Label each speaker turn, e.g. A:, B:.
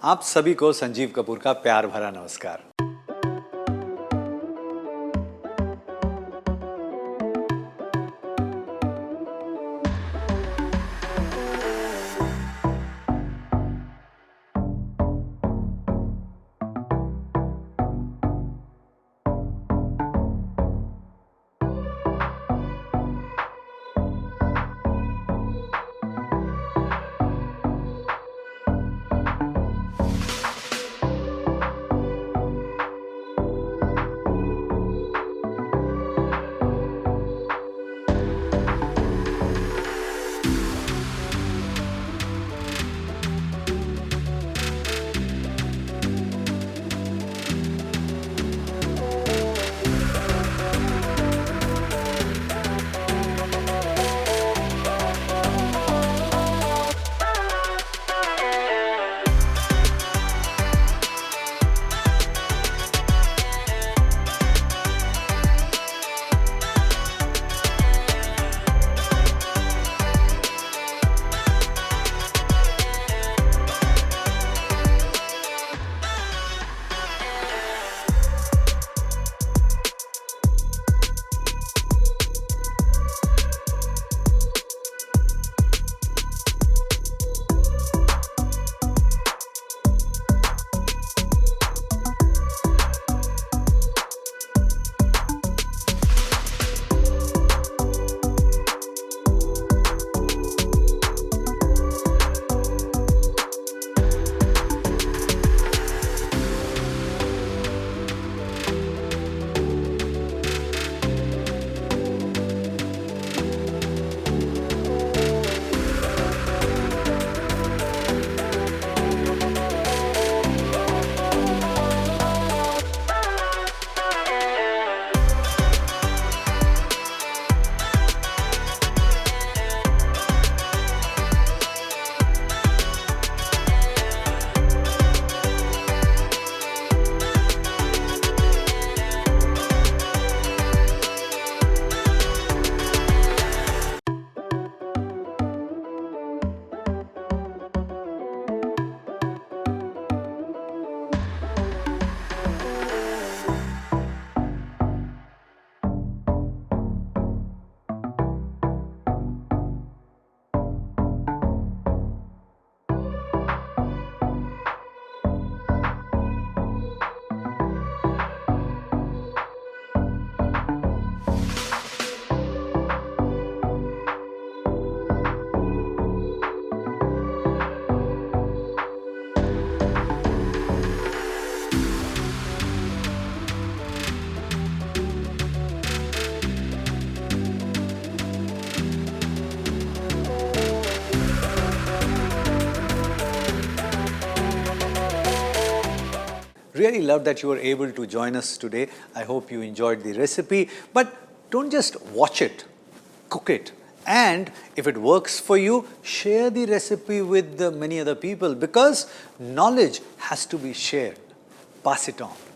A: आप सभी को संजीव कपूर का प्यार भरा नमस्कार। Really love that you were able to join us today. I hope you enjoyed the recipe. But don't just watch it, cook it. And if it works for you, share the recipe with many other people because knowledge has to be shared. Pass it on.